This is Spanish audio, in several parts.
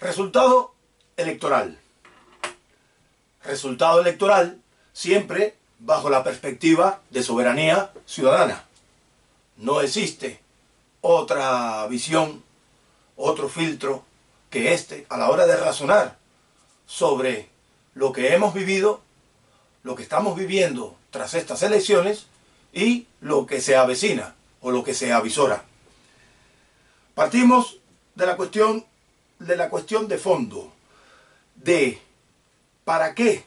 Resultado electoral. Resultado electoral siempre bajo la perspectiva de soberanía ciudadana. No existe otra visión, otro filtro que este a la hora de razonar sobre lo que hemos vivido, lo que estamos viviendo tras estas elecciones y lo que se avecina o lo que se avisora. Partimos de la cuestión de fondo, de ¿para qué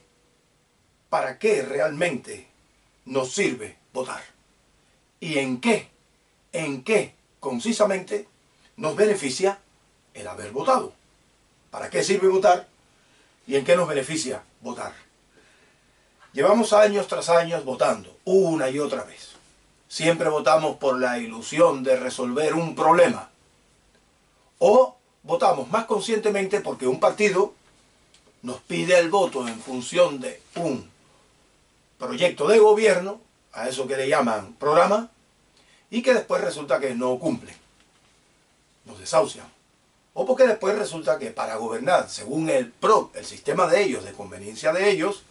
realmente nos sirve votar? ¿Y en qué concisamente nos beneficia el haber votado? ¿Para qué sirve votar? ¿Y en qué nos beneficia votar? Llevamos años tras años votando, una y otra vez. Siempre votamos por la ilusión de resolver un problema. O votamos más conscientemente porque un partido nos pide el voto en función de un proyecto de gobierno, a eso que le llaman programa, y que después resulta que no cumplen, nos desahucian. O porque después resulta que para gobernar, según el sistema de ellos, de conveniencia de ellos,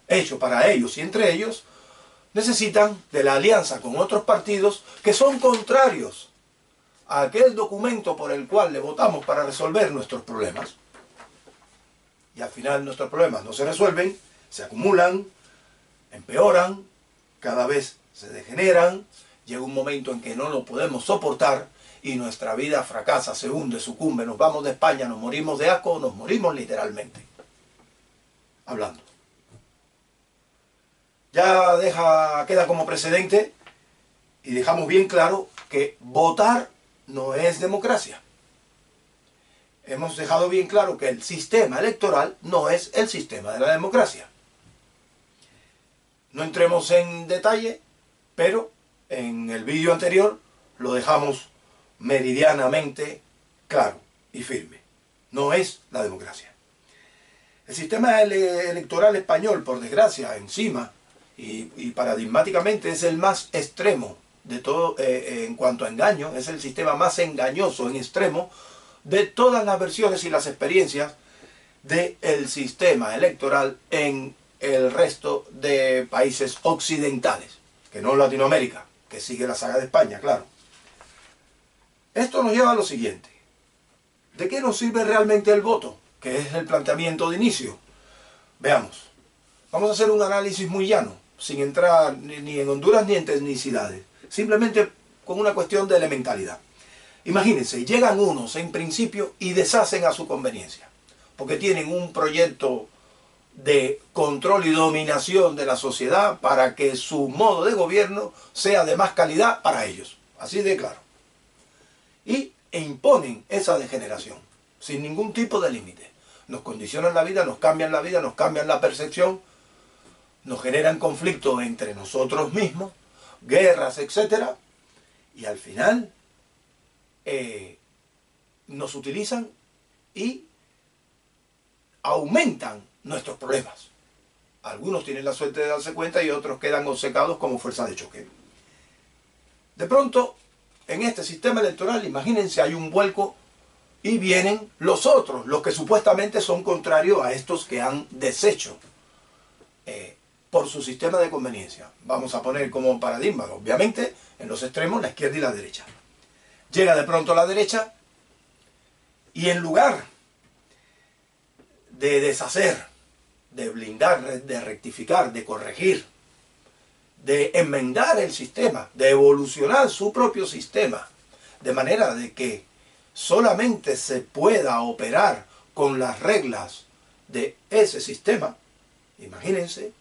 hecho para ellos y entre ellos, necesitan de la alianza con otros partidos que son contrarios a aquel documento por el cual le votamos para resolver nuestros problemas. Y al final nuestros problemas no se resuelven, se acumulan, empeoran, cada vez se degeneran, llega un momento en que no lo podemos soportar y nuestra vida fracasa, se hunde, sucumbe, nos vamos de España, nos morimos de asco, nos morimos literalmente. Hablando. Ya queda como precedente y dejamos bien claro que votar no es democracia. Hemos dejado bien claro que el sistema electoral no es el sistema de la democracia. No entremos en detalle, pero en el vídeo anterior lo dejamos meridianamente claro y firme. No es la democracia. El sistema electoral español, por desgracia, encima y paradigmáticamente es el más extremo de todo en cuanto a engaño, es el sistema más engañoso en extremo de todas las versiones y las experiencias del sistema electoral en el resto de países occidentales, que no Latinoamérica, que sigue la saga de España, claro. Esto nos lleva a lo siguiente. ¿De qué nos sirve realmente el voto? Que es el planteamiento de inicio. Veamos. Vamos a hacer un análisis muy llano, sin entrar ni en Honduras ni en tecnicidades. Simplemente con una cuestión de elementalidad. Imagínense, llegan unos en principio y deshacen a su conveniencia, porque tienen un proyecto de control y dominación de la sociedad para que su modo de gobierno sea de más calidad para ellos. Así de claro. E imponen esa degeneración, sin ningún tipo de límite. Nos condicionan la vida, nos cambian la percepción, nos generan conflictos entre nosotros mismos, guerras, etc. Y al final nos utilizan y aumentan nuestros problemas. Algunos tienen la suerte de darse cuenta y otros quedan obcecados como fuerza de choque. De pronto, en este sistema electoral, imagínense, hay un vuelco y vienen los otros, los que supuestamente son contrarios a estos que han deshecho por su sistema de conveniencia. Vamos a poner como paradigma, obviamente, en los extremos, la izquierda y la derecha. Llega de pronto la derecha y en lugar de deshacer, de blindar, de rectificar, de corregir, de enmendar el sistema, de evolucionar su propio sistema, de manera de que solamente se pueda operar con las reglas de ese sistema, imagínense,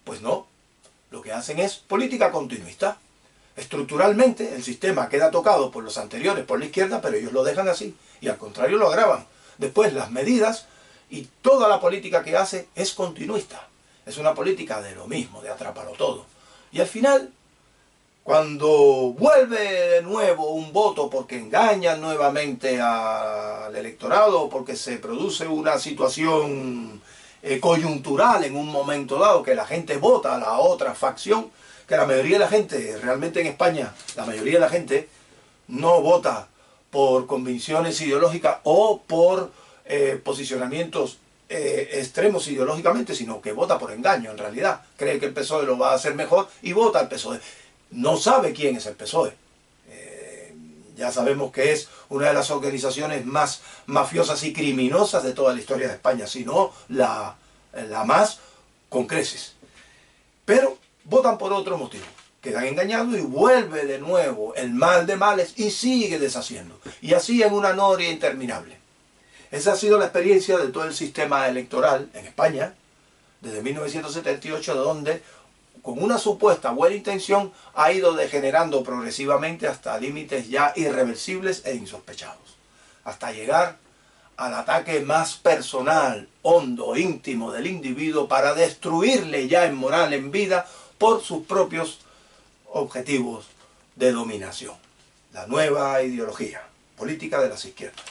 pues no, lo que hacen es política continuista. Estructuralmente el sistema queda tocado por los anteriores, por la izquierda, pero ellos lo dejan así y al contrario lo agravan. Después las medidas y toda la política que hace es continuista. Es una política de lo mismo, de atrápalo todo. Y al final, cuando vuelve de nuevo un voto porque engañan nuevamente al electorado o porque se produce una situación coyuntural en un momento dado, que la gente vota a la otra facción, que la mayoría de la gente, realmente en España, la mayoría de la gente no vota por convicciones ideológicas o por posicionamientos extremos ideológicamente, sino que vota por engaño en realidad. Cree que el PSOE lo va a hacer mejor y vota al PSOE. No sabe quién es el PSOE. Ya sabemos que es una de las organizaciones más mafiosas y criminosas de toda la historia de España, si no la más con creces. Pero votan por otro motivo. Quedan engañados y vuelve de nuevo el mal de males y sigue deshaciendo. Y así en una noria interminable. Esa ha sido la experiencia de todo el sistema electoral en España desde 1978, donde con una supuesta buena intención ha ido degenerando progresivamente hasta límites ya irreversibles e insospechados. Hasta llegar al ataque más personal, hondo, íntimo del individuo para destruirle ya en moral, en vida, por sus propios objetivos de dominación. La nueva ideología política de las izquierdas.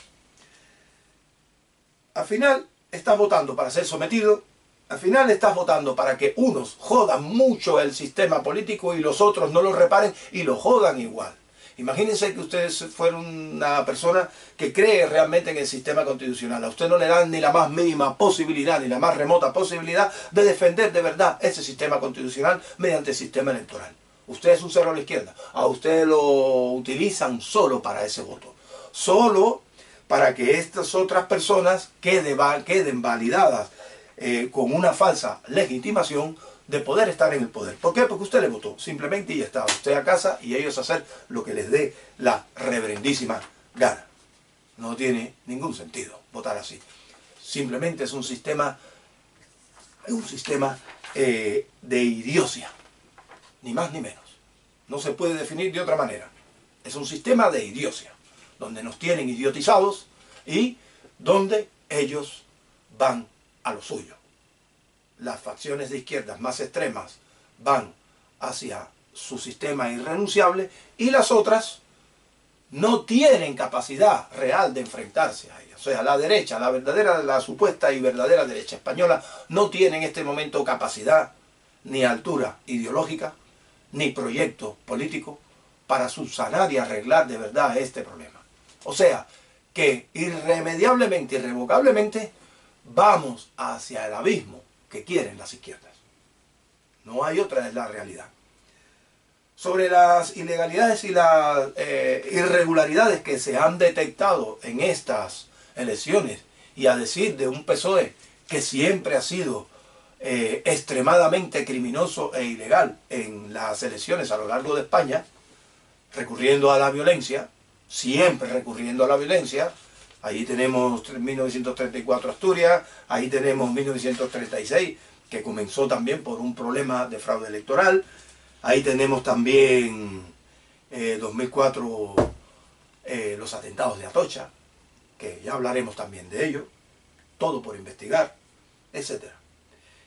Al final estás votando para ser sometido, al final estás votando para que unos jodan mucho el sistema político y los otros no lo reparen y lo jodan igual. Imagínense que ustedes fueran una persona que cree realmente en el sistema constitucional. A usted no le dan ni la más mínima posibilidad, ni la más remota posibilidad de defender de verdad ese sistema constitucional mediante el sistema electoral. Usted es un cero a la izquierda. A usted lo utilizan solo para ese voto. Solo para que estas otras personas queden validadas con una falsa legitimación de poder estar en el poder. ¿Por qué? Porque usted le votó, simplemente, y ya está. Usted a casa y ellos a hacer lo que les dé la reverendísima gana. No tiene ningún sentido votar así. Simplemente es un sistema de idiocia, ni más ni menos. No se puede definir de otra manera. Es un sistema de idiocia, donde nos tienen idiotizados y donde ellos van a lo suyo. Las facciones de izquierdas más extremas van hacia su sistema irrenunciable y las otras no tienen capacidad real de enfrentarse a ellas. O sea, la derecha, la supuesta y verdadera derecha española, no tiene en este momento capacidad, ni altura ideológica, ni proyecto político para subsanar y arreglar de verdad este problema. O sea, que irremediablemente, irrevocablemente, vamos hacia el abismo que quieren las izquierdas. No hay otra, es la realidad. Sobre las ilegalidades y las irregularidades que se han detectado en estas elecciones, y a decir de un PSOE que siempre ha sido extremadamente criminoso e ilegal en las elecciones a lo largo de España, recurriendo a la violencia, siempre recurriendo a la violencia. Ahí tenemos 1934 Asturias, ahí tenemos 1936, que comenzó también por un problema de fraude electoral. Ahí tenemos también 2004 los atentados de Atocha, que ya hablaremos también de ello, todo por investigar, etc.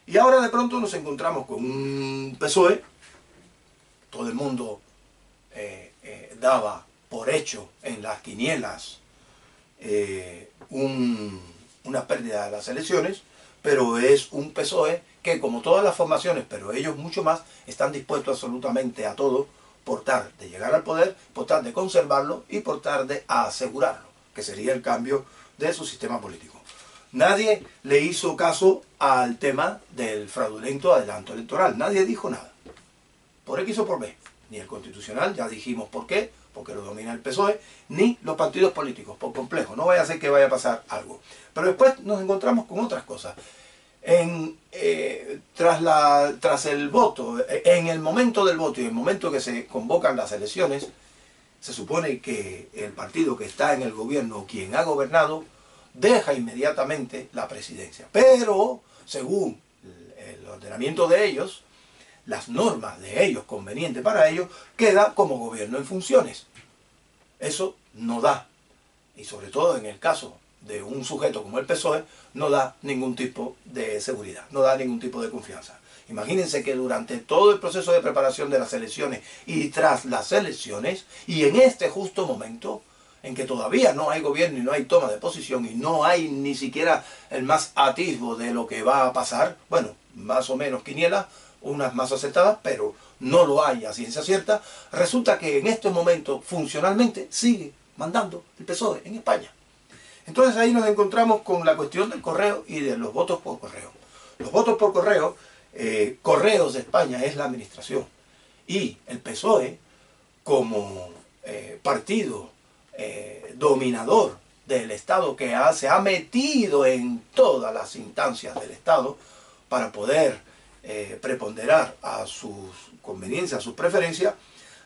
Y ahora de pronto nos encontramos con un PSOE, todo el mundo daba por hecho en las quinielas una pérdida de las elecciones, pero es un PSOE que, como todas las formaciones, pero ellos mucho más, están dispuestos absolutamente a todo por tal de llegar al poder, por tal de conservarlo y por tal de asegurarlo, que sería el cambio de su sistema político. Nadie le hizo caso al tema del fraudulento adelanto electoral, nadie dijo nada, por X o por B, ni el Constitucional, ya dijimos por qué, porque lo domina el PSOE, ni los partidos políticos, por complejo, no vaya a ser que vaya a pasar algo. Pero después nos encontramos con otras cosas. Tras el voto, en el momento del voto y en el momento que se convocan las elecciones, se supone que el partido que está en el gobierno, quien ha gobernado, deja inmediatamente la presidencia. Pero, según el ordenamiento de ellos, las normas de ellos, convenientes para ellos, queda como gobierno en funciones. Eso no da, y sobre todo en el caso de un sujeto como el PSOE, no da ningún tipo de seguridad, no da ningún tipo de confianza. Imagínense que durante todo el proceso de preparación de las elecciones y tras las elecciones, y en este justo momento, en que todavía no hay gobierno y no hay toma de posición y no hay ni siquiera el más atisbo de lo que va a pasar, bueno, más o menos quinielas, unas más acertadas, pero no lo hay a ciencia cierta, resulta que en este momento funcionalmente sigue mandando el PSOE en España. Entonces ahí nos encontramos con la cuestión del correo y de los votos por correo. Los votos por correo, Correos de España es la administración, y el PSOE, como partido dominador del Estado, que se ha metido en todas las instancias del Estado para poder preponderar a sus conveniencias, a sus preferencias,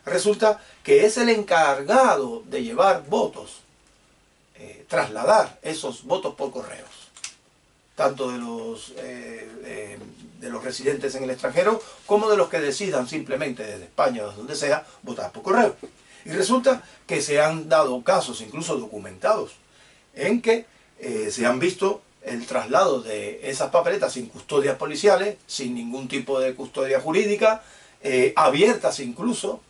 resulta que es el encargado de llevar votos, trasladar esos votos por correos, tanto de los residentes en el extranjero como de los que decidan simplemente desde España o donde sea votar por correo. Y resulta que se han dado casos, incluso documentados, en que se han visto el traslado de esas papeletas sin custodias policiales, sin ningún tipo de custodia jurídica, abiertas incluso.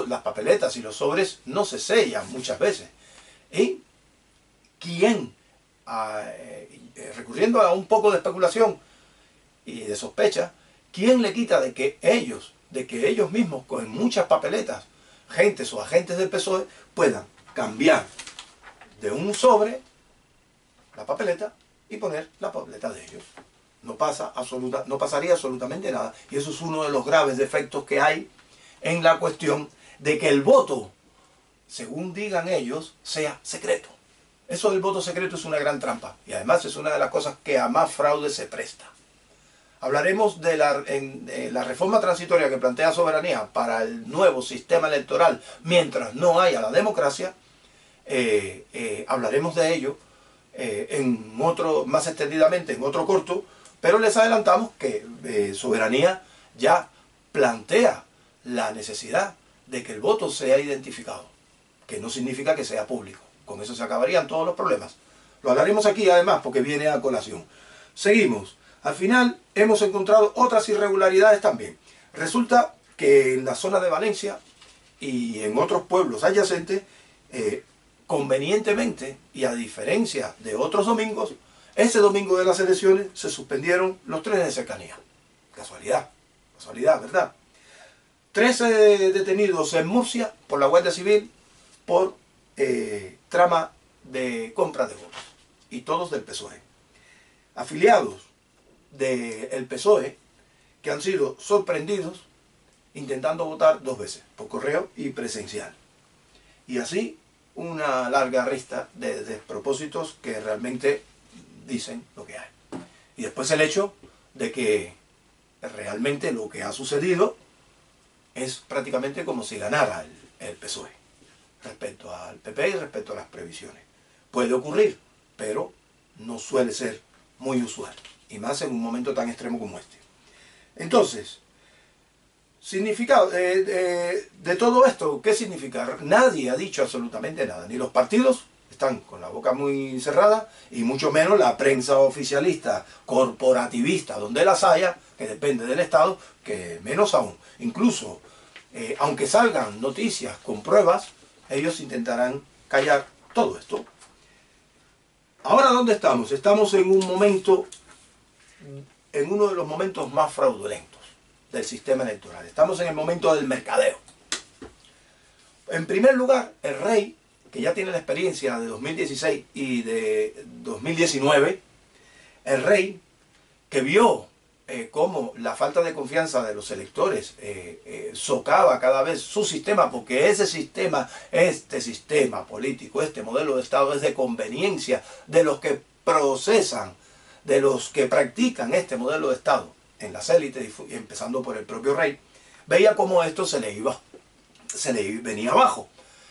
Las papeletas y los sobres no se sellan muchas veces. ¿Y quién, recurriendo a un poco de especulación y de sospecha, quién le quita de que ellos mismos, con muchas papeletas, gentes o agentes del PSOE, puedan cambiar de un sobre la papeleta y poner la papeleta de ellos? No pasaría absolutamente nada. Y eso es uno de los graves defectos que hay en la cuestión de que el voto, según digan ellos, sea secreto. Eso del voto secreto es una gran trampa, y además es una de las cosas que a más fraude se presta. Hablaremos de la reforma transitoria que plantea Soberanía para el nuevo sistema electoral mientras no haya la democracia. Hablaremos de ello más extendidamente en otro corto, pero les adelantamos que Soberanía ya plantea la necesidad de que el voto sea identificado, que no significa que sea público. Con eso se acabarían todos los problemas. Lo hablaremos aquí además porque viene a colación. Seguimos. Al final hemos encontrado otras irregularidades también. Resulta que en la zona de Valencia y en otros pueblos adyacentes, convenientemente y a diferencia de otros domingos, ese domingo de las elecciones se suspendieron los trenes de cercanía. Casualidad, ¿verdad? 13 detenidos en Murcia por la Guardia Civil por trama de compra de votos, y todos del PSOE. Afiliados del PSOE que han sido sorprendidos intentando votar 2 veces, por correo y presencial. Y así una larga lista de despropósitos que realmente dicen lo que hay. Y después el hecho de que realmente lo que ha sucedido es prácticamente como si ganara el PSOE respecto al PP y respecto a las previsiones. Puede ocurrir, pero no suele ser muy usual, y más en un momento tan extremo como este. Entonces, significado de todo esto, ¿qué significa? Nadie ha dicho absolutamente nada, ni los partidos están con la boca muy cerrada, y mucho menos la prensa oficialista, corporativista, donde las haya, que depende del Estado, que menos aún. Incluso, aunque salgan noticias con pruebas, ellos intentarán callar todo esto. Ahora, ¿dónde estamos? Estamos en un momento, en uno de los momentos más fraudulentos del sistema electoral. Estamos en el momento del mercadeo. En primer lugar, el rey, que ya tiene la experiencia de 2016 y de 2019, el rey, que vio cómo la falta de confianza de los electores socava cada vez su sistema, porque ese sistema, este sistema político, este modelo de Estado es de conveniencia de los que procesan, de los que practican este modelo de Estado en las élites, empezando por el propio rey, veía cómo esto se le venía abajo.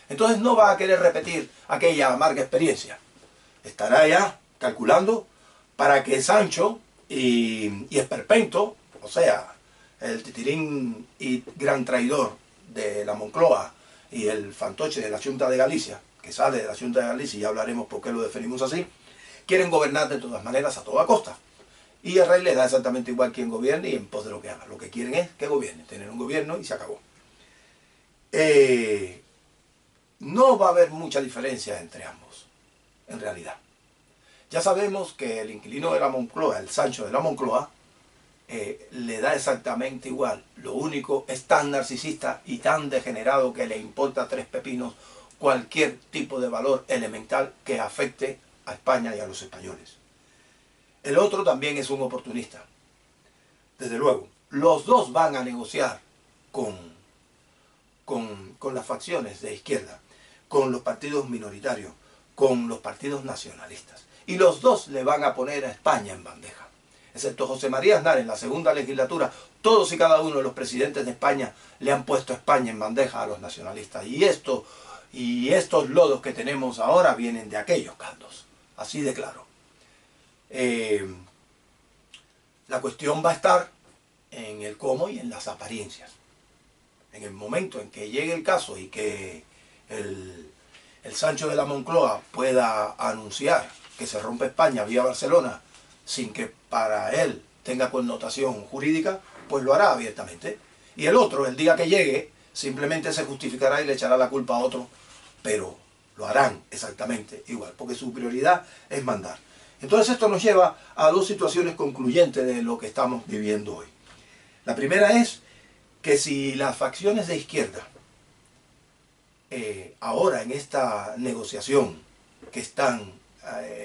Entonces no va a querer repetir aquella amarga experiencia. Estará ya calculando para que Sancho y Esperpento, o sea, el titirín y gran traidor de la Moncloa y el fantoche de la Xunta de Galicia, que sale de la Xunta de Galicia, y ya hablaremos por qué lo definimos así, quieren gobernar de todas maneras a toda costa. Y el rey le da exactamente igual quien gobierne y en pos de lo que haga. Lo que quieren es que gobierne, tener un gobierno y se acabó. No va a haber mucha diferencia entre ambos, en realidad. Ya sabemos que el inquilino de la Moncloa, el Sancho de la Moncloa, le da exactamente igual. Lo único, es tan narcisista y tan degenerado que le importa 3 pepinos cualquier tipo de valor elemental que afecte a España y a los españoles. El otro también es un oportunista. Desde luego, los dos van a negociar con las facciones de izquierda, con los partidos minoritarios, con los partidos nacionalistas. Y los dos le van a poner a España en bandeja. Excepto José María Aznar, en la segunda legislatura, todos y cada uno de los presidentes de España le han puesto a España en bandeja a los nacionalistas. Y estos lodos que tenemos ahora vienen de aquellos caldos. Así de claro. La cuestión va a estar en el cómo y en las apariencias. En el momento en que llegue el caso y que el Sancho de la Moncloa pueda anunciar que se rompe España vía Barcelona sin que para él tenga connotación jurídica, pues lo hará abiertamente. Y el otro, el día que llegue, simplemente se justificará y le echará la culpa a otro, pero lo harán exactamente igual, porque su prioridad es mandar. Entonces esto nos lleva a dos situaciones concluyentes de lo que estamos viviendo hoy. La primera es que si las facciones de izquierda, ahora en esta negociación que están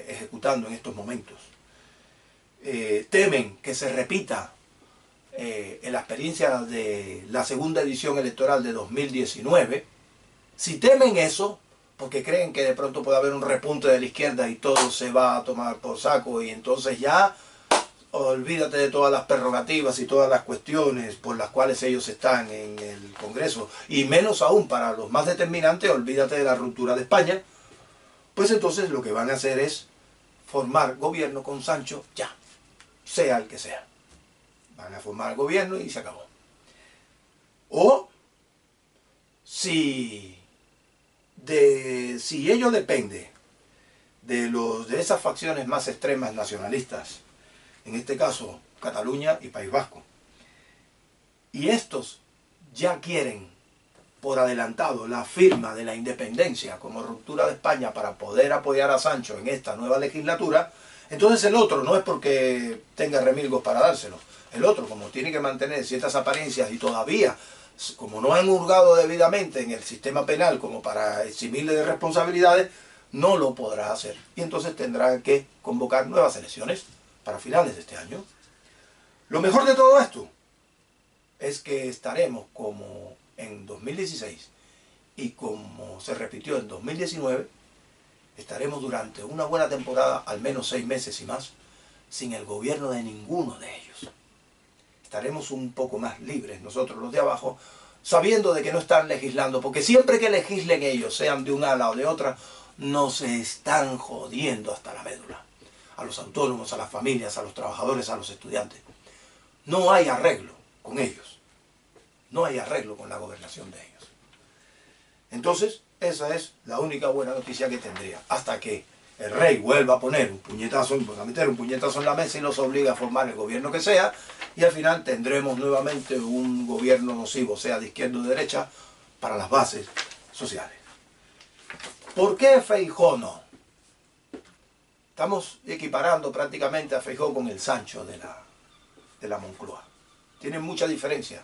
ejecutando en estos momentos, temen que se repita en la experiencia de la segunda edición electoral de 2019, si temen eso, porque creen que de pronto puede haber un repunte de la izquierda y todo se va a tomar por saco y entonces ya olvídate de todas las prerrogativas y todas las cuestiones por las cuales ellos están en el Congreso, y menos aún para los más determinantes, olvídate de la ruptura de España, pues entonces lo que van a hacer es formar gobierno con Sancho ya, sea el que sea. Van a formar gobierno y se acabó. O si ello depende de esas facciones más extremas nacionalistas, en este caso Cataluña y País Vasco, y estos ya quieren por adelantado la firma de la independencia como ruptura de España para poder apoyar a Sancho en esta nueva legislatura, entonces el otro no es porque tenga remilgos para dárselo. El otro, como tiene que mantener ciertas apariencias y todavía, como no han hurgado debidamente en el sistema penal como para eximirle de responsabilidades, no lo podrá hacer. Y entonces tendrá que convocar nuevas elecciones para finales de este año. Lo mejor de todo esto es que estaremos como en 2016 y como se repitió en 2019, estaremos durante una buena temporada, al menos 6 meses y más, sin el gobierno de ninguno de ellos. Estaremos un poco más libres nosotros los de abajo, sabiendo de que no están legislando, porque siempre que legislen ellos, sean de un ala o de otra, nos están jodiendo hasta la médula. A los autónomos, a las familias, a los trabajadores, a los estudiantes. No hay arreglo con ellos. No hay arreglo con la gobernación de ellos. Entonces, esa es la única buena noticia que tendría. Hasta que el rey vuelva a poner un puñetazo, a meter un puñetazo en la mesa y nos obliga a formar el gobierno que sea, y al final tendremos nuevamente un gobierno nocivo, sea de izquierda o de derecha, para las bases sociales. ¿Por qué Feijóo no? Estamos equiparando prácticamente a Feijóo con el Sancho de la Moncloa. Tienen mucha diferencia.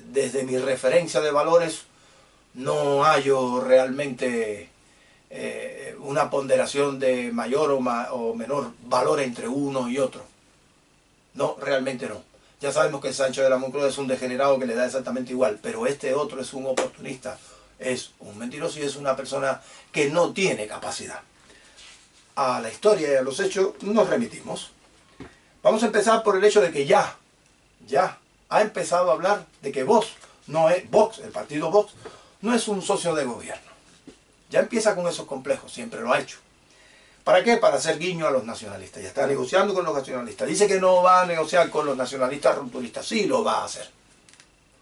Desde mi referencia de valores, no hallo realmente una ponderación de mayor o menor valor entre uno y otro. No, realmente no. Ya sabemos que el Sancho de la Moncloa es un degenerado que le da exactamente igual, pero este otro es un oportunista, es un mentiroso y es una persona que no tiene capacidad. A la historia y a los hechos nos remitimos. Vamos a empezar por el hecho de que ya ha empezado a hablar de que Vox, el partido Vox, no es un socio de gobierno. Ya empieza con esos complejos, siempre lo ha hecho. ¿Para qué? Para hacer guiño a los nacionalistas. Ya está negociando con los nacionalistas. Dice que no va a negociar con los nacionalistas rupturistas. Sí lo va a hacer.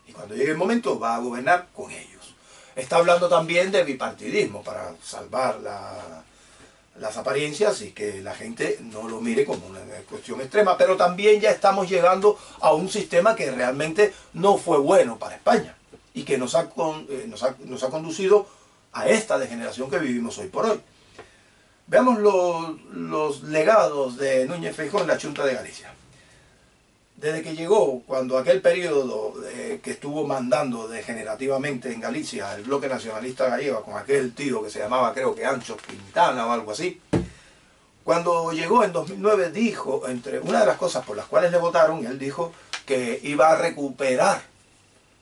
Y cuando llegue el momento va a gobernar con ellos. Está hablando también de bipartidismo para salvar las apariencias y que la gente no lo mire como una cuestión extrema. Pero también ya estamos llegando a un sistema que realmente no fue bueno para España y que nos ha conducido a esta degeneración que vivimos hoy por hoy. Veamos los legados de Núñez Feijóo en la Xunta de Galicia. desde que llegó, cuando aquel periodo que estuvo mandando degenerativamente en Galicia el bloque nacionalista gallego, con aquel tío que se llamaba, creo que Ancho Quintana o algo así, cuando llegó en 2009 dijo, entre una de las cosas por las cuales le votaron, él dijo que iba a recuperar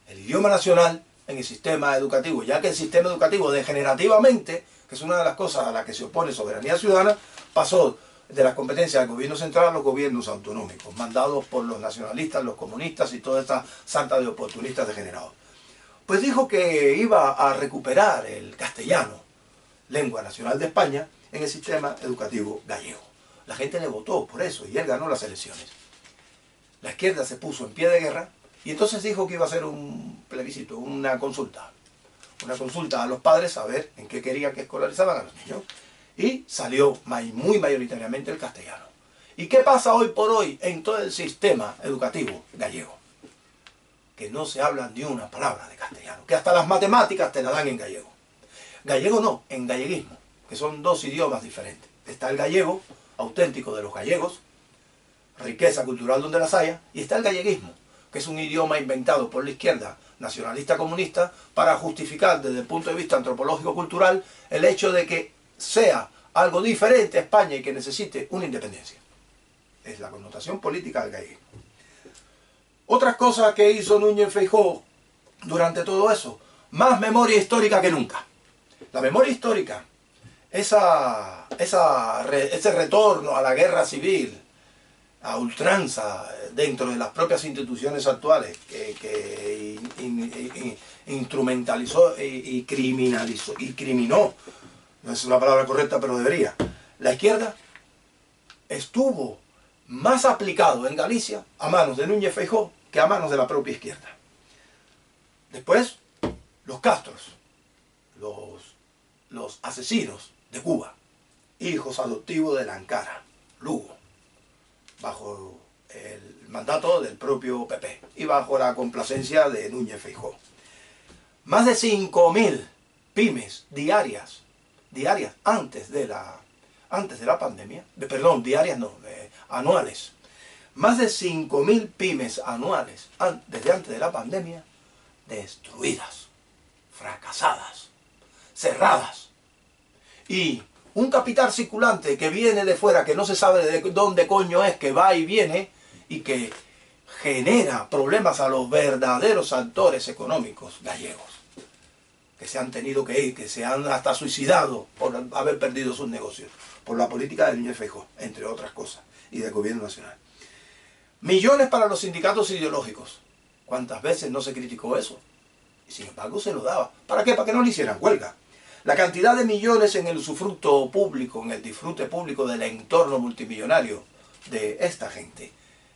el idioma nacional en el sistema educativo, ya que el sistema educativo degenerativamente, que es una de las cosas a las que se opone Soberanía Ciudadana, pasó de las competencias del gobierno central a los gobiernos autonómicos, mandados por los nacionalistas, los comunistas y toda esta sarta de oportunistas degenerados. Pues dijo que iba a recuperar el castellano, lengua nacional de España, en el sistema educativo gallego. La gente le votó por eso y él ganó las elecciones. La izquierda se puso en pie de guerra y entonces dijo que iba a hacer un plebiscito, una consulta a los padres a ver en qué querían que escolarizaban a los niños. Y salió muy mayoritariamente el castellano. ¿Y qué pasa hoy por hoy en todo el sistema educativo gallego? Que no se habla ni una palabra de castellano, que hasta las matemáticas te la dan en gallego. Gallego no, en galleguismo, que son dos idiomas diferentes. Está el gallego, auténtico de los gallegos, riqueza cultural donde las haya, y está el galleguismo, que es un idioma inventado por la izquierda nacionalista comunista para justificar desde el punto de vista antropológico-cultural el hecho de que sea algo diferente a España y que necesite una independencia. Es la connotación política del galleguismo. Otras cosas que hizo Núñez Feijóo durante todo eso, más memoria histórica que nunca. La memoria histórica, ese retorno a la guerra civil, a ultranza dentro de las propias instituciones actuales que instrumentalizó y criminalizó y criminó, no es una palabra correcta pero debería, la izquierda estuvo más aplicado en Galicia a manos de Núñez Feijóo que a manos de la propia izquierda. Después, los Castros, los asesinos de Cuba, hijos adoptivos de la Ankara, Lugo, bajo el mandato del propio PP y bajo la complacencia de Núñez Feijóo. Más de 5.000 pymes diarias antes de la pandemia, perdón, diarias no, anuales. Más de 5.000 pymes anuales desde antes de la pandemia destruidas, fracasadas, cerradas. Y un capital circulante que viene de fuera, que no se sabe de dónde coño es, que va y viene y que genera problemas a los verdaderos actores económicos gallegos, que se han tenido que ir, que se han hasta suicidado por haber perdido sus negocios, por la política de Núñez Feijóo, entre otras cosas, y del gobierno nacional. Millones para los sindicatos ideológicos. ¿Cuántas veces no se criticó eso? Y sin embargo se lo daba. ¿Para qué? Para que no le hicieran huelga. La cantidad de millones en el usufructo público, en el disfrute público del entorno multimillonario de esta gente,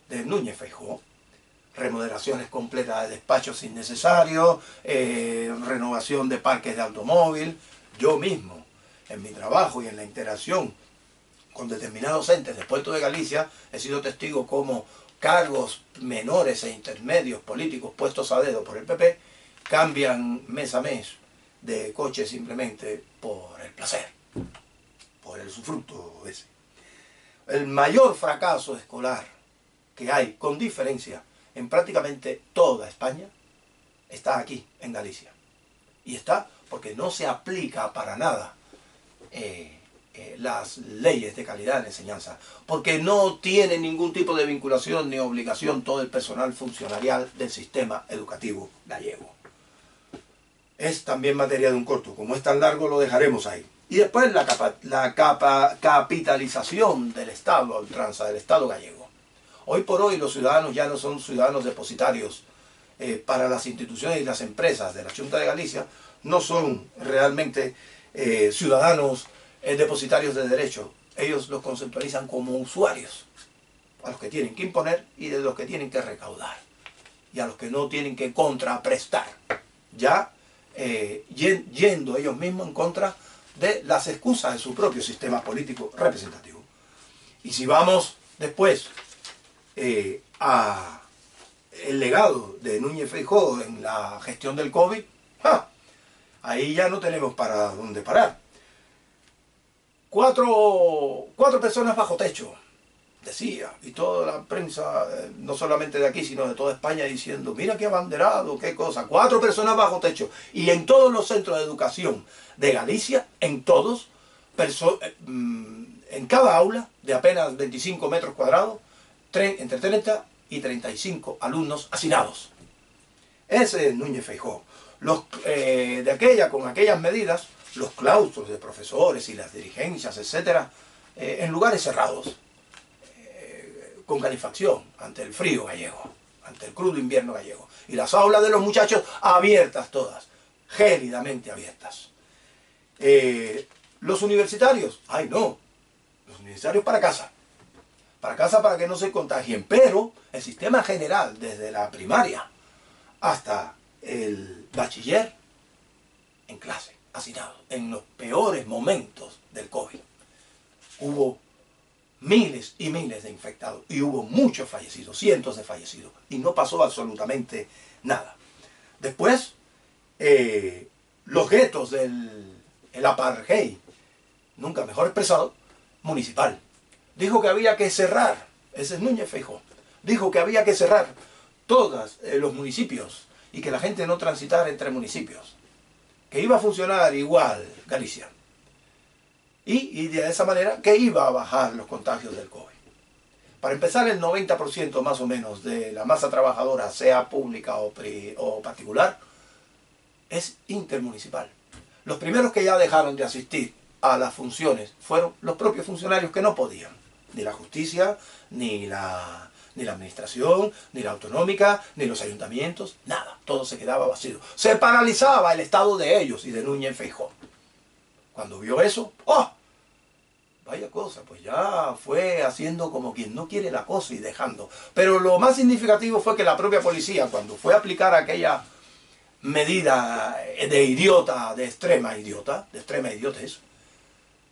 de Núñez Feijóo, remodelaciones completas de despachos innecesarios, renovación de parques de automóvil. Yo mismo, en mi trabajo y en la interacción con determinados entes del Puerto de Galicia, he sido testigo como cargos menores e intermedios políticos puestos a dedo por el PP cambian mes a mes de coche simplemente por el placer, por el usufructo ese. El mayor fracaso escolar que hay, con diferencia, en prácticamente toda España, está aquí, en Galicia. Y está porque no se aplica para nada las leyes de calidad de enseñanza, porque no tiene ningún tipo de vinculación ni obligación todo el personal funcionarial del sistema educativo gallego. Es también materia de un corto, como es tan largo lo dejaremos ahí. Y después la capitalización del Estado, a ultranza, del Estado gallego. Hoy por hoy los ciudadanos ya no son ciudadanos depositarios para las instituciones y las empresas de la Xunta de Galicia, no son realmente ciudadanos depositarios de derechos. Ellos los conceptualizan como usuarios, a los que tienen que imponer y de los que tienen que recaudar, y a los que no tienen que contraprestar, ya yendo ellos mismos en contra de las excusas de su propio sistema político representativo. Y si vamos después a el legado de Núñez Feijóo en la gestión del COVID, ahí ya no tenemos para dónde parar. Cuatro personas bajo techo, decía, y toda la prensa, no solamente de aquí, sino de toda España, diciendo, mira qué abanderado, qué cosa, 4 personas bajo techo. Y en todos los centros de educación de Galicia, en todos, en cada aula de apenas 25 metros cuadrados, entre 30 y 35 alumnos hacinados. Ese es Núñez Feijóo. Con aquellas medidas, los claustros de profesores y las dirigencias, etcétera, en lugares cerrados, con calefacción, ante el frío gallego, ante el crudo invierno gallego. Y las aulas de los muchachos abiertas todas, gélidamente abiertas. Los universitarios, ay no, los universitarios para casa para que no se contagien, pero el sistema general, desde la primaria hasta el bachiller, en clase, hacinado, en los peores momentos del COVID. Hubo miles y miles de infectados y hubo muchos fallecidos, cientos de fallecidos, y no pasó absolutamente nada. Después, los guetos del apartheid, nunca mejor expresado, municipal. Dijo que había que cerrar, ese es Núñez Feijóo, dijo que había que cerrar todos los municipios y que la gente no transitara entre municipios, que iba a funcionar igual Galicia. Y de esa manera que iba a bajar los contagios del COVID. Para empezar, el 90% más o menos de la masa trabajadora, sea pública o particular, es intermunicipal. Los primeros que ya dejaron de asistir a las funciones fueron los propios funcionarios que no podían. Ni la justicia, ni la administración, ni la autonómica, ni los ayuntamientos, nada. Todo se quedaba vacío. Se paralizaba el estado de ellos y de Núñez Feijóo. Cuando vio eso, ¡oh! Vaya cosa, pues ya fue haciendo como quien no quiere la cosa y dejando. Pero lo más significativo fue que la propia policía, cuando fue a aplicar aquella medida de idiota, de extrema idiotez,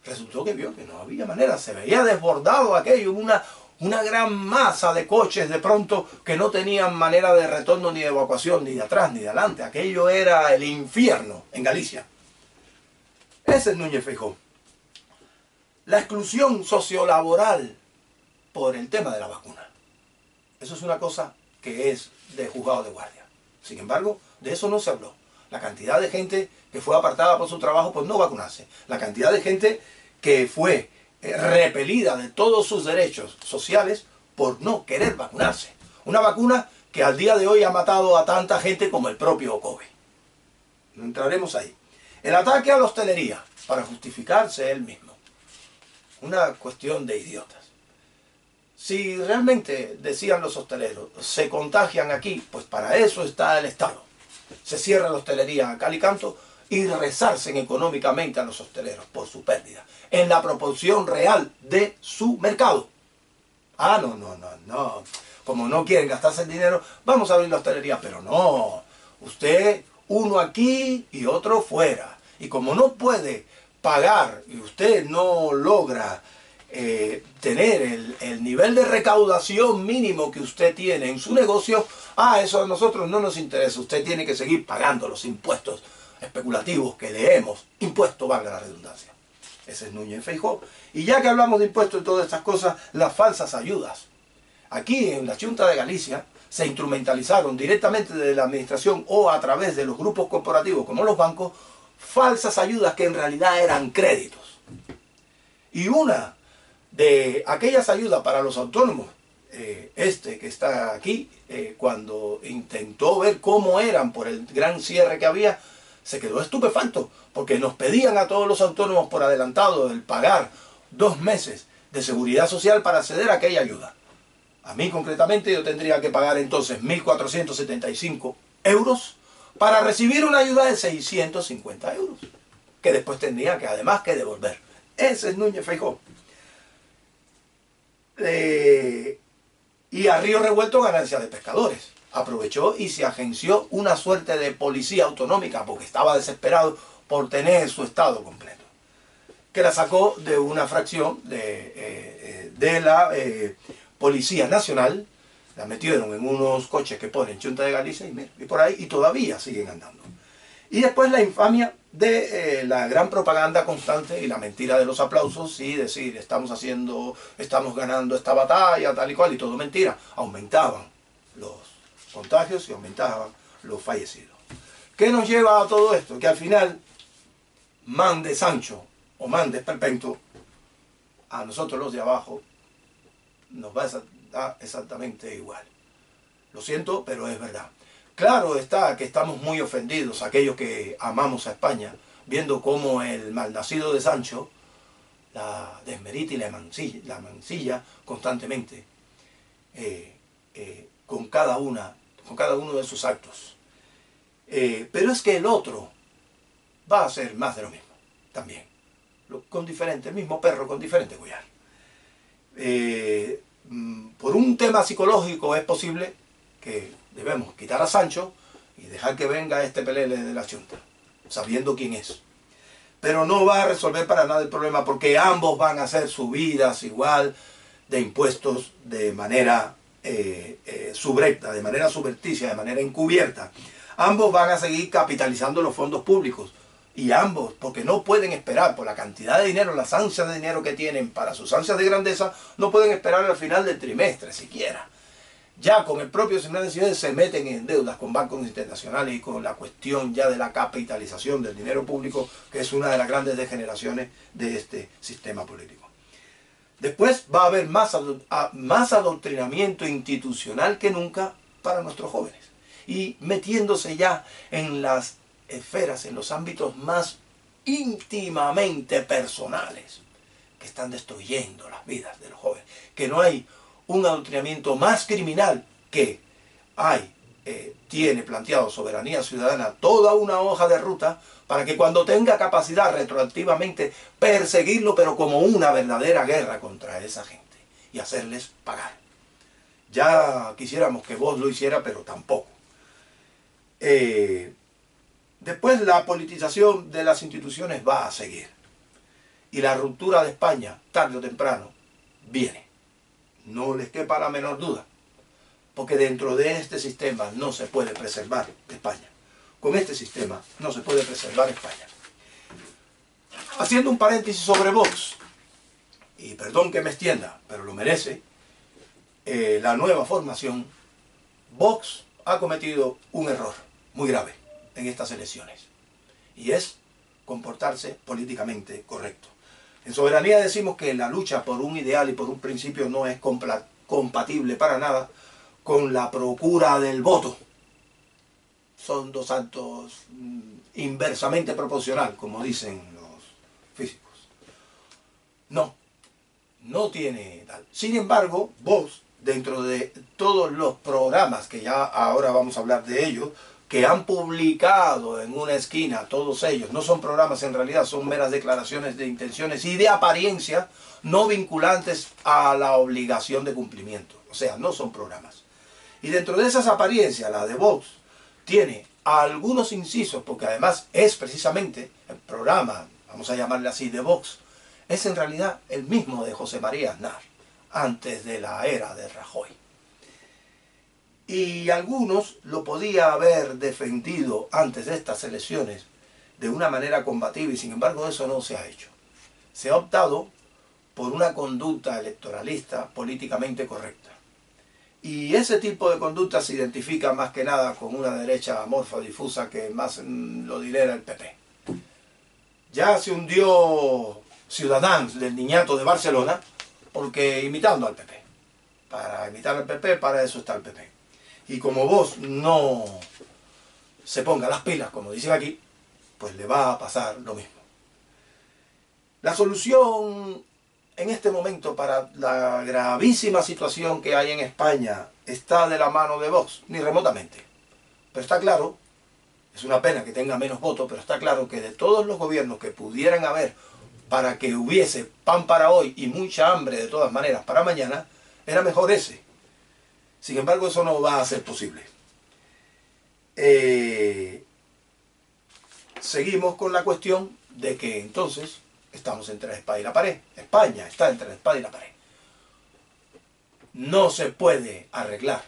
resultó que vio que no había manera, se veía desbordado aquello, una gran masa de coches de pronto que no tenían manera de retorno ni de evacuación, ni de atrás ni de adelante. Aquello era el infierno en Galicia. Ese es Núñez Feijóo. La exclusión sociolaboral por el tema de la vacuna. Eso es una cosa que es de juzgado de guardia. Sin embargo, de eso no se habló. La cantidad de gente que fue apartada por su trabajo por no vacunarse. La cantidad de gente que fue repelida de todos sus derechos sociales por no querer vacunarse. Una vacuna que al día de hoy ha matado a tanta gente como el propio COVID. No entraremos ahí. El ataque a la hostelería para justificarse él mismo. Una cuestión de idiotas. Si realmente, decían los hosteleros, se contagian aquí, pues para eso está el Estado. Se cierra la hostelería a cal y canto y resarcen económicamente a los hosteleros por su pérdida, en la proporción real de su mercado. Ah, no. Como no quieren gastarse el dinero, vamos a abrir la hostelería, pero no. Usted, uno aquí y otro fuera. Y como no puede pagar y usted no logra tener el nivel de recaudación mínimo que usted tiene en su negocio, eso a nosotros no nos interesa. Usted tiene que seguir pagando los impuestos especulativos que le hemos impuesto, valga la redundancia. Ese es Núñez Feijóo. Y ya que hablamos de impuestos y todas estas cosas, las falsas ayudas. Aquí en la Xunta de Galicia se instrumentalizaron directamente de la administración o a través de los grupos corporativos como los bancos, falsas ayudas que en realidad eran créditos. Y una de aquellas ayudas para los autónomos, que está aquí, cuando intentó ver cómo eran por el gran cierre que había, se quedó estupefacto, porque nos pedían a todos los autónomos por adelantado el pagar 2 meses de seguridad social para acceder a aquella ayuda. A mí concretamente yo tendría que pagar entonces 1.475 euros para recibir una ayuda de 650 euros, que después tendría que además que devolver. Ese es Núñez Feijóo. Y a río revuelto ganancia de pescadores. Aprovechó y se agenció una suerte de policía autonómica porque estaba desesperado por tener su estado completo, que la sacó de una fracción de la Policía Nacional. La metieron en unos coches que ponen Xunta de Galicia y por ahí, y todavía siguen andando. Y después la infamia de la gran propaganda constante y la mentira de los aplausos y decir estamos ganando esta batalla, tal y cual, y todo mentira. Aumentaban los contagios y aumentaban los fallecidos. ¿Qué nos lleva a todo esto? Que al final, mande Sancho o mande Esperpento, a nosotros los de abajo nos va a dar exactamente igual. Lo siento, pero es verdad. Claro está que estamos muy ofendidos, aquellos que amamos a España, viendo cómo el malnacido de Sancho la desmerita y la mancilla constantemente con cada uno de sus actos. Pero es que el otro va a hacer más de lo mismo, también. Con el mismo perro con diferente collar. Por un tema psicológico es posible que debemos quitar a Sancho y dejar que venga este pelele de la chunta, sabiendo quién es. Pero no va a resolver para nada el problema, porque ambos van a hacer subidas igual de impuestos de manera subrepta, de manera subverticia, de manera encubierta. Ambos van a seguir capitalizando los fondos públicos. Y ambos, porque no pueden esperar por la cantidad de dinero, las ansias de dinero que tienen para sus ansias de grandeza, no pueden esperar al final del trimestre siquiera. Ya con el propio Señor de Ciudades se meten en deudas con bancos internacionales y con la cuestión ya de la capitalización del dinero público, que es una de las grandes degeneraciones de este sistema político. Después va a haber más adoctrinamiento institucional que nunca para nuestros jóvenes. Y metiéndose ya en las esferas, en los ámbitos más íntimamente personales, que están destruyendo las vidas de los jóvenes. Que no hay un adoctrinamiento más criminal que tiene planteado Soberanía Ciudadana toda una hoja de ruta para que cuando tenga capacidad retroactivamente perseguirlo, pero como una verdadera guerra contra esa gente y hacerles pagar. Ya quisiéramos que vos lo hiciera, pero tampoco. Después la politización de las instituciones va a seguir. Y la ruptura de España, tarde o temprano, viene. No les quepa la menor duda. Porque dentro de este sistema no se puede preservar España. Con este sistema no se puede preservar España. Haciendo un paréntesis sobre Vox, y perdón que me extienda, pero lo merece, la nueva formación, Vox ha cometido un error muy grave en estas elecciones, y es comportarse políticamente correcto. En Soberanía decimos que la lucha por un ideal y por un principio no es compatible para nada con la procura del voto. Son dos actos inversamente proporcional, como dicen los físicos. No tiene tal. Sin embargo, Vox, dentro de todos los programas, que ya ahora vamos a hablar de ellos, que han publicado en una esquina, todos ellos, no son programas en realidad, son meras declaraciones de intenciones y de apariencia no vinculantes a la obligación de cumplimiento. O sea, no son programas. Y dentro de esas apariencias, la de Vox tiene algunos incisos, porque además es precisamente el programa, vamos a llamarle así, de Vox, es en realidad el mismo de José María Aznar, antes de la era de Rajoy. Y algunos lo podía haber defendido antes de estas elecciones de una manera combativa y sin embargo eso no se ha hecho. Se ha optado por una conducta electoralista políticamente correcta. Y ese tipo de conducta se identifica más que nada con una derecha amorfa, difusa, que más lo dilera el PP. Ya se hundió Ciudadanos del niñato de Barcelona porque imitando al PP. Para imitar al PP, para eso está el PP. Y como vos no se ponga las pilas, como dicen aquí, pues le va a pasar lo mismo. La solución en este momento para la gravísima situación que hay en España está de la mano de Vox, ni remotamente. Pero está claro, es una pena que tenga menos votos, pero está claro que de todos los gobiernos que pudieran haber para que hubiese pan para hoy y mucha hambre de todas maneras para mañana, era mejor ese. Sin embargo, eso no va a ser posible. Seguimos con la cuestión de que entonces estamos entre la espada y la pared. España está entre la espada y la pared. No se puede arreglar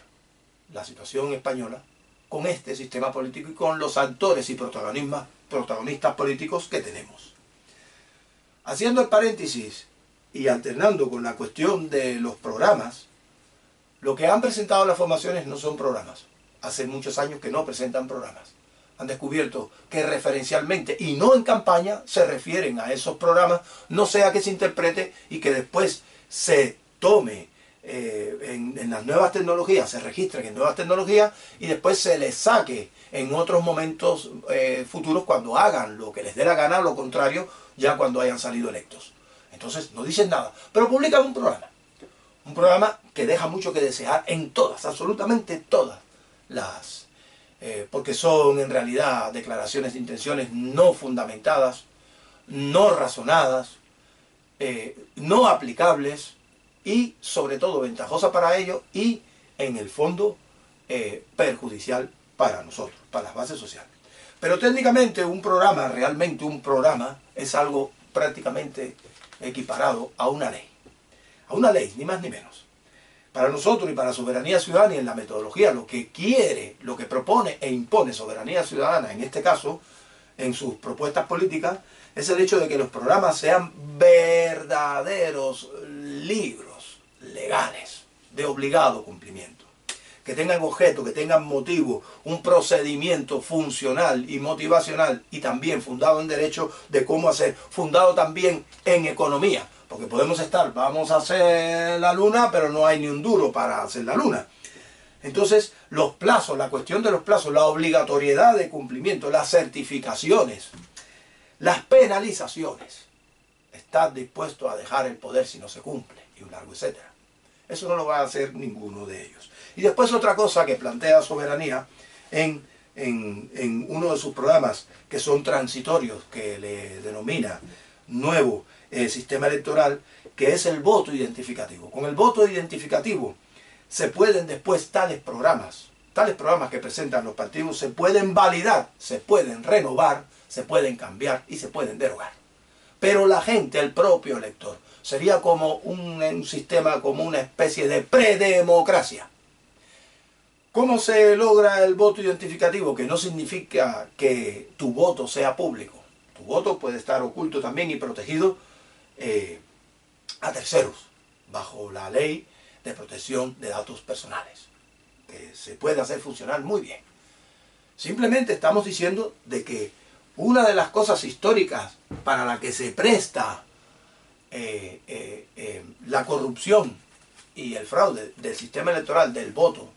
la situación española con este sistema político y con los actores y protagonistas políticos que tenemos. Haciendo el paréntesis y alternando con la cuestión de los programas, lo que han presentado las formaciones no son programas. Hace muchos años que no presentan programas. Han descubierto que referencialmente y no en campaña se refieren a esos programas, no sea que se interprete y que después se tome en las nuevas tecnologías, se registren en nuevas tecnologías y después se les saque en otros momentos futuros cuando hagan lo que les dé la gana, lo contrario, ya cuando hayan salido electos. Entonces no dicen nada, pero publican un programa que deja mucho que desear en todas, absolutamente todas las... porque son en realidad declaraciones de intenciones no fundamentadas, no razonadas, no aplicables y sobre todo ventajosa para ellos y en el fondo perjudicial para nosotros, para las bases sociales. Pero técnicamente un programa, realmente un programa, es algo prácticamente equiparado a una ley, ni más ni menos. Para nosotros y para Soberanía Ciudadana y en la metodología lo que quiere, lo que propone e impone Soberanía Ciudadana, en este caso, en sus propuestas políticas, es el hecho de que los programas sean verdaderos libros legales de obligado cumplimiento, que tengan objeto, que tengan motivo, un procedimiento funcional y motivacional y también fundado en derecho de cómo hacer, fundado también en economía, porque podemos estar, vamos a hacer la luna, pero no hay ni un duro para hacer la luna. Entonces, los plazos, la cuestión de los plazos, la obligatoriedad de cumplimiento, las certificaciones, las penalizaciones, estás dispuesto a dejar el poder si no se cumple, y un largo etcétera. Eso no lo va a hacer ninguno de ellos. Y después otra cosa que plantea Soberanía en uno de sus programas que son transitorios, que le denomina nuevo sistema electoral, que es el voto identificativo. Con el voto identificativo se pueden después tales programas que presentan los partidos, se pueden validar, se pueden renovar, se pueden cambiar y se pueden derogar. Pero la gente, el propio elector, sería como un sistema, como una especie de predemocracia. ¿Cómo se logra el voto identificativo? Que no significa que tu voto sea público. Tu voto puede estar oculto también y protegido a terceros, bajo la ley de protección de datos personales, que se puede hacer funcionar muy bien. Simplemente estamos diciendo de que una de las cosas históricas para la que se presta la corrupción y el fraude del sistema electoral, del voto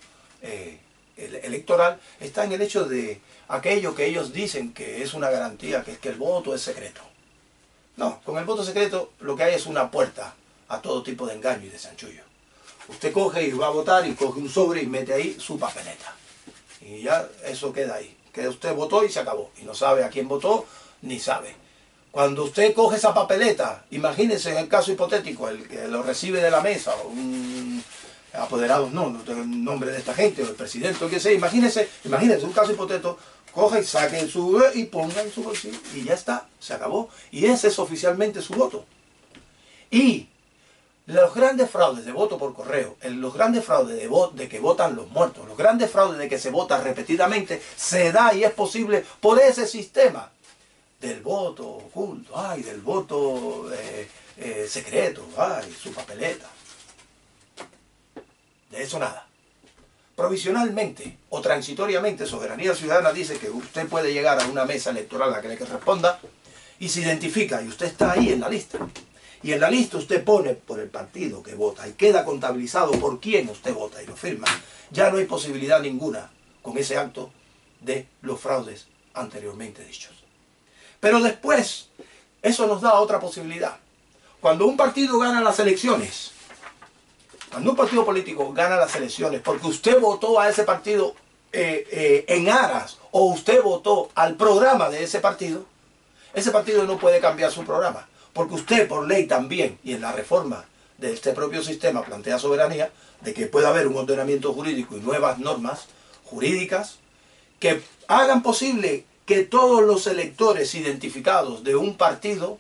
electoral, está en el hecho de aquello que ellos dicen que es una garantía, que es que el voto es secreto. No, con el voto secreto lo que hay es una puerta a todo tipo de engaño y de chanchullo. Usted coge y va a votar y coge un sobre y mete ahí su papeleta. Y ya eso queda ahí. Que usted votó y se acabó. Y no sabe a quién votó, ni sabe. Cuando usted coge esa papeleta, imagínese en el caso hipotético, el que lo recibe de la mesa, o un apoderado, no tengo el nombre de esta gente, o el presidente, o qué sé, imagínese un caso hipotético, coja y saque su y ponga en su bolsillo, y ya está, se acabó. Y ese es oficialmente su voto. Y los grandes fraudes de voto por correo, los grandes fraudes de que votan los muertos, los grandes fraudes de que se vota repetidamente, se da y es posible por ese sistema del voto oculto, ay, del voto secreto, ay, su papeleta. De eso nada. Provisionalmente o transitoriamente, Soberanía Ciudadana dice que usted puede llegar a una mesa electoral a la que le responda y se identifica y usted está ahí en la lista. Y en la lista usted pone por el partido que vota y queda contabilizado por quién usted vota y lo firma. Ya no hay posibilidad ninguna con ese acto de los fraudes anteriormente dichos. Pero después, eso nos da otra posibilidad. Cuando un partido gana las elecciones, cuando un partido político gana las elecciones porque usted votó a ese partido en aras o usted votó al programa de ese partido no puede cambiar su programa. Porque usted, por ley también, y en la reforma de este propio sistema plantea Soberanía, de que pueda haber un ordenamiento jurídico y nuevas normas jurídicas que hagan posible que todos los electores identificados de un partido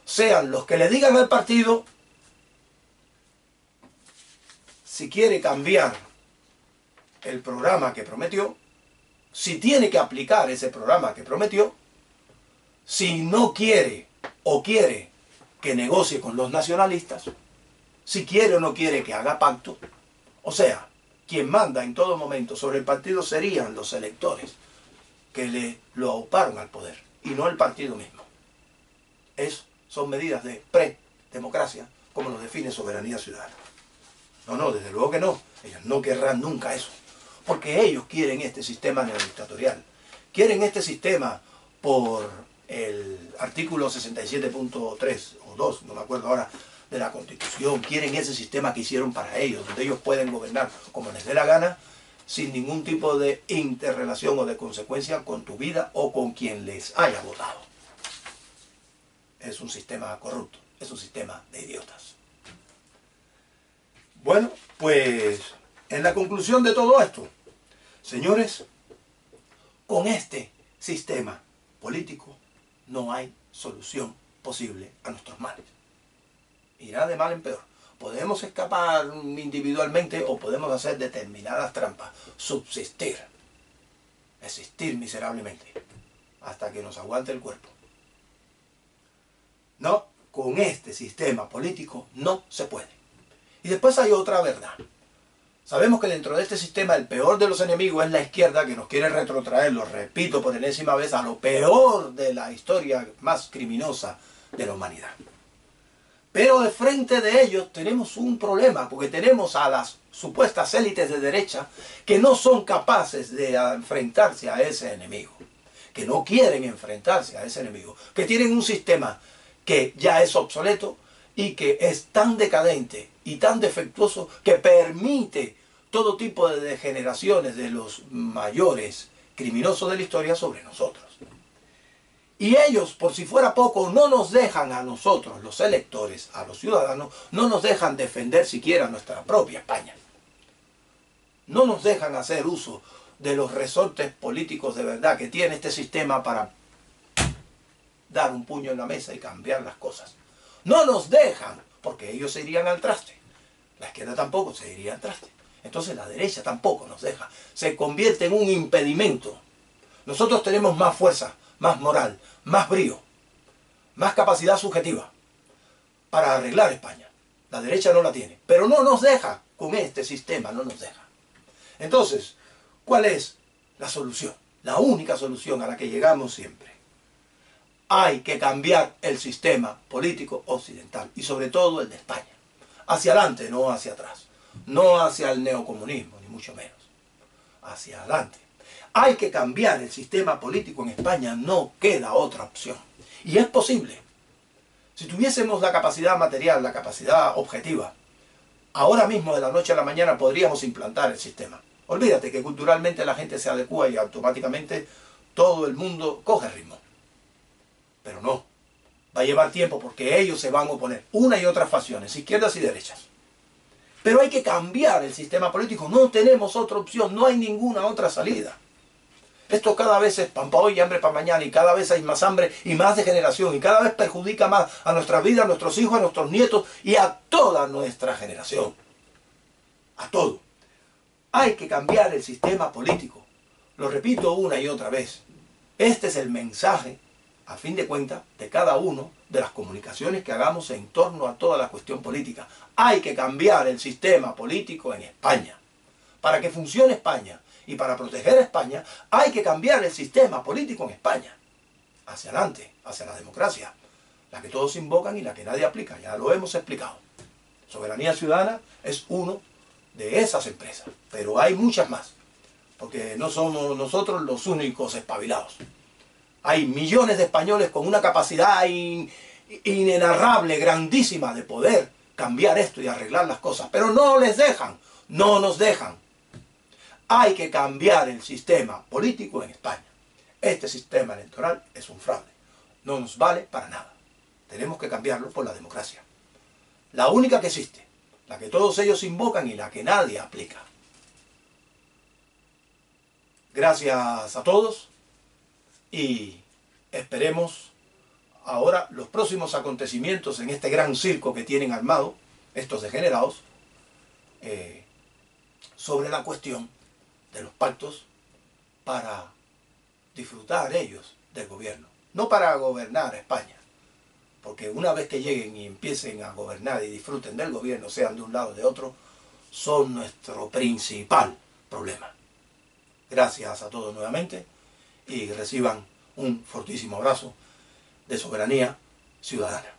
sean los que le digan al partido si quiere cambiar el programa que prometió si tiene que aplicar ese programa que prometió, si no quiere o quiere que negocie con los nacionalistas, si quiere o no quiere que haga pacto. O sea, quien manda en todo momento sobre el partido serían los electores que lo auparon al poder y no el partido mismo. Son medidas de pre-democracia, como lo define Soberanía Ciudadana. No, desde luego que no. Ellos no querrán nunca eso. Porque ellos quieren este sistema neodictatorial. Quieren este sistema por el artículo 67.3 o 2, no me acuerdo ahora, de la Constitución. Quieren ese sistema que hicieron para ellos, donde ellos pueden gobernar como les dé la gana, sin ningún tipo de interrelación o de consecuencia con tu vida o con quien les haya votado. Es un sistema corrupto, es un sistema de idiotas. Bueno, pues en la conclusión de todo esto, señores, con este sistema político no hay solución posible a nuestros males. Irá de mal en peor. Podemos escapar individualmente o podemos hacer determinadas trampas, subsistir, existir miserablemente, hasta que nos aguante el cuerpo. No, con este sistema político no se puede. Y después hay otra verdad. Sabemos que dentro de este sistema el peor de los enemigos es la izquierda, que nos quiere retrotraer, lo repito por enésima vez, a lo peor de la historia más criminosa de la humanidad. Pero de frente de ellos tenemos un problema, porque tenemos a las supuestas élites de derecha que no son capaces de enfrentarse a ese enemigo, que no quieren enfrentarse a ese enemigo, que tienen un sistema que ya es obsoleto y que es tan decadente y tan defectuoso que permite todo tipo de degeneraciones de los mayores criminosos de la historia sobre nosotros. Y ellos, por si fuera poco, no nos dejan a nosotros, los electores, a los ciudadanos, no nos dejan defender siquiera nuestra propia España. No nos dejan hacer uso de los resortes políticos de verdad que tiene este sistema para dar un puño en la mesa y cambiar las cosas. No nos dejan, porque ellos se irían al traste. La izquierda tampoco se iría al traste. Entonces la derecha tampoco nos deja. Se convierte en un impedimento. Nosotros tenemos más fuerza, más moral, más brío, más capacidad subjetiva para arreglar España. La derecha no la tiene, pero no nos deja, con este sistema no nos deja. Entonces, ¿cuál es la solución? La única solución a la que llegamos siempre. Hay que cambiar el sistema político occidental y sobre todo el de España. Hacia adelante, no hacia atrás. No hacia el neocomunismo, ni mucho menos. Hacia adelante. Hay que cambiar el sistema político en España, no queda otra opción. Y es posible. Si tuviésemos la capacidad material, la capacidad objetiva, ahora mismo de la noche a la mañana podríamos implantar el sistema. Olvídate que culturalmente la gente se adecúa y automáticamente todo el mundo coge ritmo. Pero no. Va a llevar tiempo porque ellos se van a oponer. Una y otras facciones, izquierdas y derechas. Pero hay que cambiar el sistema político. No tenemos otra opción. No hay ninguna otra salida. Esto cada vez es pan para hoy y hambre para mañana, y cada vez hay más hambre y más degeneración, y cada vez perjudica más a nuestra vida, a nuestros hijos, a nuestros nietos y a toda nuestra generación. A todo. Hay que cambiar el sistema político. Lo repito una y otra vez. Este es el mensaje, a fin de cuentas, de cada uno de las comunicaciones que hagamos en torno a toda la cuestión política. Hay que cambiar el sistema político en España. Para que funcione España y para proteger a España, hay que cambiar el sistema político en España. Hacia adelante, hacia la democracia. La que todos invocan y la que nadie aplica. Ya lo hemos explicado. Soberanía Ciudadana es uno de esas empresas. Pero hay muchas más. Porque no somos nosotros los únicos espabilados. Hay millones de españoles con una capacidad inenarrable, grandísima, de poder cambiar esto y arreglar las cosas. Pero no les dejan, no nos dejan. Hay que cambiar el sistema político en España. Este sistema electoral es un fraude. No nos vale para nada. Tenemos que cambiarlo por la democracia. La única que existe, la que todos ellos invocan y la que nadie aplica. Gracias a todos y esperemos ahora los próximos acontecimientos en este gran circo que tienen armado estos degenerados sobre la cuestión de los pactos para disfrutar ellos del gobierno, no para gobernar a España, porque una vez que lleguen y empiecen a gobernar y disfruten del gobierno, sean de un lado o de otro, son nuestro principal problema. Gracias a todos nuevamente y reciban un fortísimo abrazo de soberanía ciudadana.